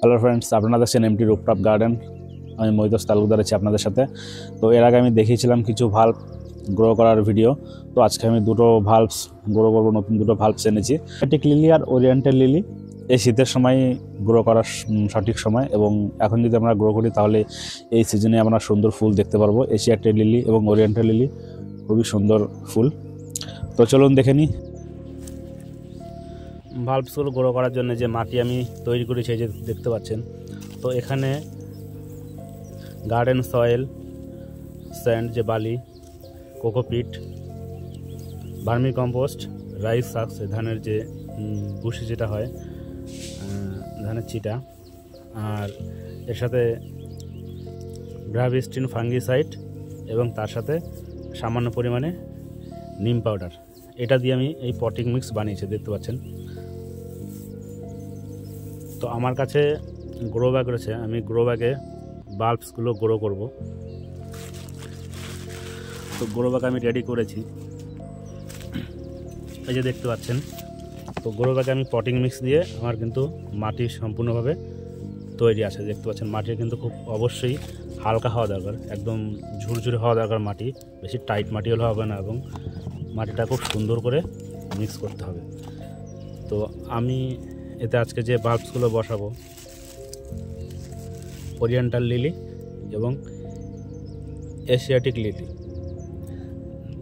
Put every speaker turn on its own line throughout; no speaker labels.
Hello friends, আপনারা দেখছেন MT rooftop garden. আমি মহিতোষ তালুকদার আছি আপনাদের সাথে। তো এর আগে আমি দেখিয়েছিলাম কিছু ভাল্ব গ্রো করার ভিডিও। তো আজকে আমি দুটো ভাল্বস গ্রো করবো, নতুন দুটো ভাল্বস এনেছি। এটিক লিলি আর ওরিয়েন্টাল লিলি এই শীতের সময় গ্রো করার সঠিক সময়, এবং এখন যদি আমরা গ্রো করি তাহলে এই সিজনে আমরা সুন্দর ফুল দেখতে পারবো। এশিয়াটিক লিলি এবং ওরিয়েন্টাল লিলি খুবই সুন্দর ফুল। তো চলুন দেখে নিই। ভাল্বসগুলো গ্রো করার জন্য যে মাটি আমি তৈরি করেছি, এই যে দেখতে পাচ্ছেন। তো এখানে গার্ডেন সয়েল, স্যান্ড যে বালি, কোকোপিট, ভার্মি কম্পোস্ট, রাইস সাক্স ধানের যে ভুসি যেটা হয়, ধানের চিটা, আর এর সাথে ব্রাভিস্টিন ফাঙ্গিসাইড এবং তার সাথে সামান্য পরিমাণে নিম পাউডার, এটা দিয়ে আমি এই পটিং মিক্স বানিয়েছি, দেখতে পাচ্ছেন। তো আমার কাছে গ্রো ব্যাগ রয়েছে, আমি গ্রো ব্যাগে বাল্বসগুলো গ্রো করব। তো গ্রো ব্যাগ আমি রেডি করেছি, এই যে দেখতে পাচ্ছেন। তো গ্রো ব্যাগে আমি পটিং মিক্স দিয়ে আমার কিন্তু মাটি সম্পূর্ণভাবে তৈরি আছে, দেখতে পাচ্ছেন। মাটি কিন্তু খুব অবশ্যই হালকা হওয়া দরকার, একদম ঝুরঝুরে হওয়া দরকার মাটি, বেশি টাইট মাটি হলে হবে না, এবং মাটিটা খুব সুন্দর করে মিক্স করতে হবে। তো আমি এতে আজকে যে বাল্বসগুলো বসাবো, ওরিয়েন্টাল লিলি এবং এশিয়াটিক লিলি।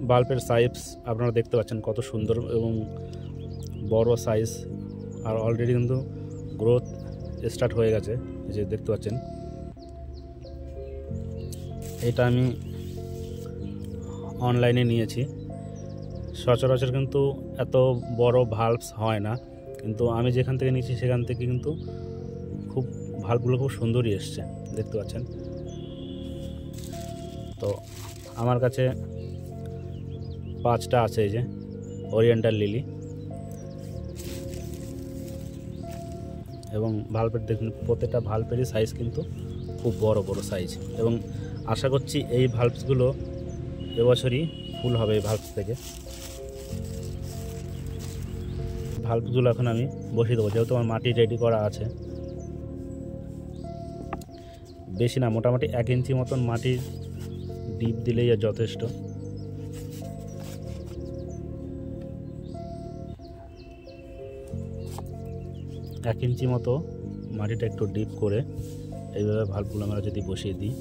বাল্বের সাইজ আপনারা দেখতে পাচ্ছেন কত সুন্দর এবং বড় সাইজ, আর অলরেডি কিন্তু গ্রোথ স্টার্ট হয়ে গেছে, এই যে দেখতে পাচ্ছেন। এটা আমি অনলাইনে নিয়েছি, সচরাচর কিন্তু এত বড় ভাল্বস হয় না, কিন্তু আমি যেখান থেকে নিয়েছি সেখান থেকে কিন্তু খুব ভাল্বগুলো খুব সুন্দরই এসছে, দেখতে পাচ্ছেন। তো আমার কাছে 5টা আছে এই যে ওরিয়েন্টাল লিলি, এবং ভাল্বের দেখুন প্রত্যেকটা ভাল্বেরই সাইজ কিন্তু খুব বড় বড় সাইজ, এবং আশা করছি এই ভাল্বসগুলো এবছরই ফুল হবে এই ভাল্বস থেকে। ভাল্বগুলো এখন আমি বসিয়ে দেবো, যেহেতু আমার মাটি রেডি করা আছে। বেশি না, মোটামুটি 1 ইঞ্চি মতন মাটির ডিপ দিলেই যথেষ্ট। এক ইঞ্চি মতো মাটিটা একটু ডিপ করে এইভাবে ভাল্বগুলো আমরা যদি বসিয়ে দিই,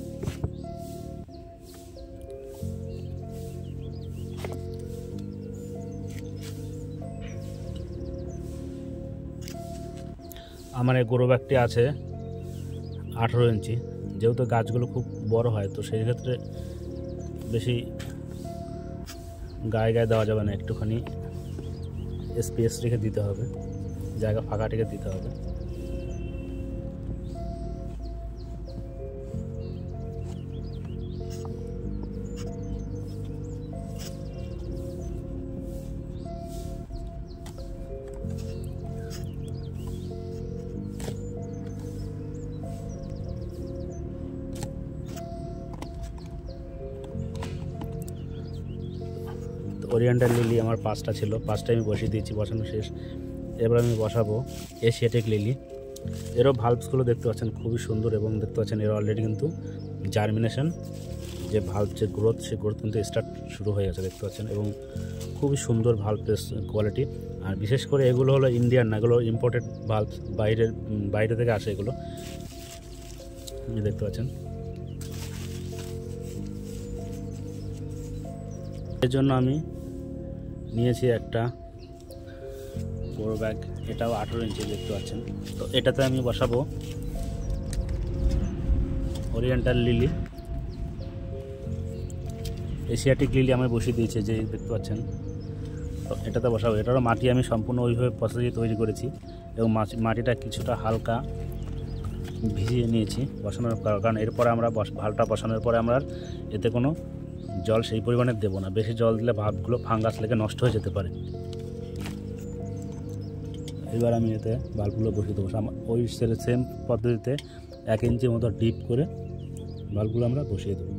আমার এই গ্রো ব্যাগটি আছে 18 ইঞ্চি। যেহেতু গাছগুলো খুব বড় হয়, তো সেই ক্ষেত্রে বেশি গায়ে গায়ে দেওয়া যাবে না, একটুখানি স্পেস রেখে দিতে হবে, জায়গা ফাঁকা রেখে দিতে হবে। ওরিয়েন্টাল লিলি আমার 5টা ছিল, 5টাই আমি বসিয়ে দিয়েছি, বসানো শেষ। এবার আমি বসাবো এশিয়াটিক লিলি। এরও ভাল্বসগুলো দেখতে পাচ্ছেন খুবই সুন্দর, এবং দেখতে পাচ্ছেন এর অলরেডি কিন্তু জার্মিনেশন যে ভাল্ব যে গ্রোথ, সে গ্রোথ কিন্তু স্টার্ট শুরু হয়ে গেছে, দেখতে পাচ্ছেন। এবং খুবই সুন্দর ভাল্বের কোয়ালিটি, আর বিশেষ করে এগুলো হলো ইন্ডিয়ান না, এগুলো ইম্পোর্টেড ভাল্ব, বাইরে থেকে আসে এগুলো, দেখতে পাচ্ছেন। এর জন্য আমি নিয়েছি একটা বড় ব্যাগ, এটাও 18 ইঞ্চি, দেখতে পাচ্ছেন। তো এটাতে আমি বসাবো ওরিয়েন্টাল লিলি, এশিয়াটিক লিলি আমি বসিয়ে দিয়েছি, যে দেখতে পাচ্ছেন। তো এটাতে বসাবো, এটারও মাটি আমি সম্পূর্ণ ওইভাবে প্রসেসে তৈরি করেছি, এবং মাটিটা কিছুটা হালকা ভিজিয়ে নিয়েছি বসানোর কারণ এরপরে আমরা ভালটা বসানোর পরে আমরা এতে কোনো জল সেই পরিমাণে দেবো না, বেশি জল দিলে ভাল্বগুলো ফাঙ্গাস লেগে নষ্ট হয়ে যেতে পারে। এবার আমি এতে ভাল্বগুলো বসিয়ে দেবো, ওই সেম পদ্ধতিতে 1 ইঞ্চি মতো ডিপ করে ভাল্বগুলো আমরা বসিয়ে দেবো।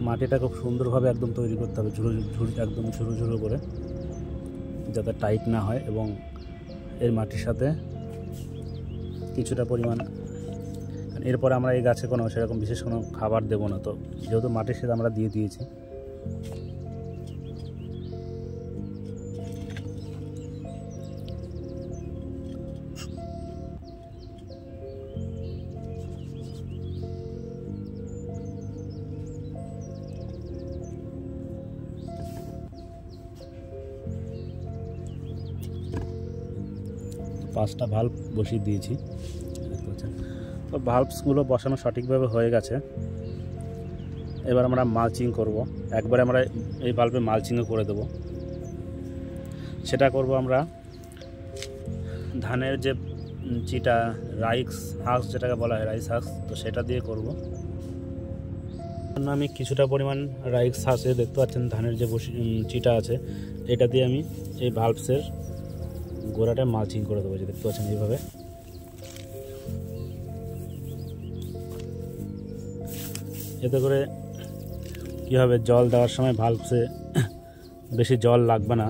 মাটিটা খুব সুন্দরভাবে একদম তৈরি করতে হবে, একদম ঝুরো ঝুরো করে, যাতে টাইট না হয়। এবং এর মাটির সাথে কিছুটা পরিমাণ, এরপরে আমরা এই গাছে কোনো সেরকম বিশেষ কোনো খাবার দেবো না, তো যেহেতু মাটির সাথে আমরা দিয়ে দিয়েছি। পাঁচটা ভাল্ব বসিয়ে দিয়েছি, দেখতে পাচ্ছেন। তো ভাল্বসগুলো বসানো সঠিকভাবে হয়ে গেছে। এবার আমরা মালচিং করব, একবারে আমরা এই ভাল্বে মালচিংও করে দেব। সেটা করব আমরা ধানের যে চিটা, রাইস হাঁস যেটাকে বলা হয়, রাইস হাঁস, তো সেটা দিয়ে করব। আমি কিছুটা পরিমাণ রাইস হাঁসে, দেখতে পাচ্ছেন ধানের যে চিটা আছে, এটা দিয়ে আমি এই ভাল্বসের গোড়াটা মালচিং করে দেবো, যে দেখতে পাচ্ছেন এইভাবে। এতে করে কী হবে, জল দেওয়ার সময় ভাল্বসে বেশি জল লাগবে না,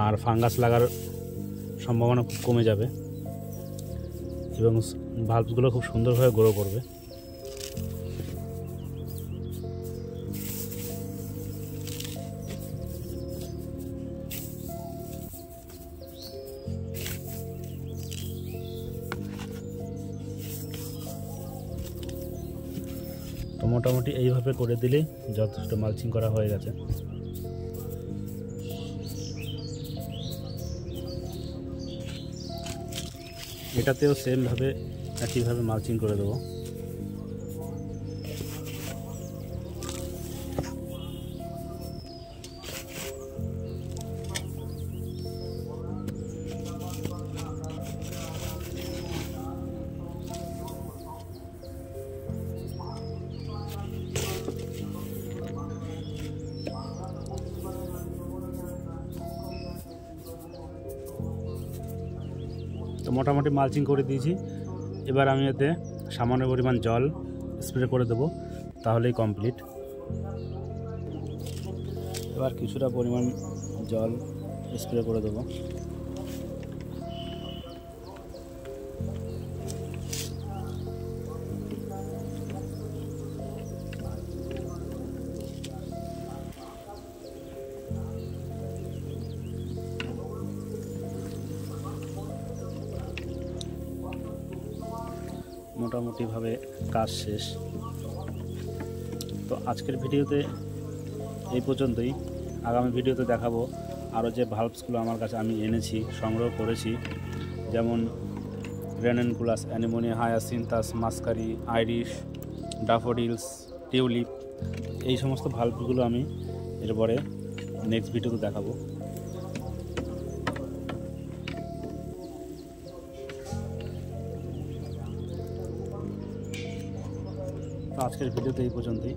আর ফাঙ্গাস লাগার সম্ভাবনা খুব কমে যাবে, এবং ভাল্বসগুলো খুব সুন্দরভাবে গ্রো করবে। তো মোটামুটি এইভাবে করে দিলেই যথেষ্ট মালচিং করা হয়ে গেছে। এটাতেও সেমভাবে একইভাবে মালচিং করে দেবো। তো মোটামুটি মালচিং করে দিয়েছি। এবার আমি এতে সামান্য পরিমাণ জল স্প্রে করে দেবো, তাহলেই কমপ্লিট। এবার কিছুটা পরিমাণ জল স্প্রে করে দেবো। মোটামুটিভাবে কাজ শেষ। তো আজকের ভিডিওতে এই পর্যন্তই। আগামী ভিডিওতে দেখাবো আরও যে ভাল্বসগুলো আমার কাছে আমি এনেছি, সংগ্রহ করেছি, যেমন রেনেনকুলাস, অ্যানিমোনিয়া, হায়াসিন্থাস, মাস্কারি, আইরিশ, ড্যাফোডিলস, টিউলিপ, এই সমস্ত ভাল্বগুলো আমি এরপরে নেক্সট ভিডিওতে দেখাবো। আজকের ভিডিওতে এই পর্যন্তই।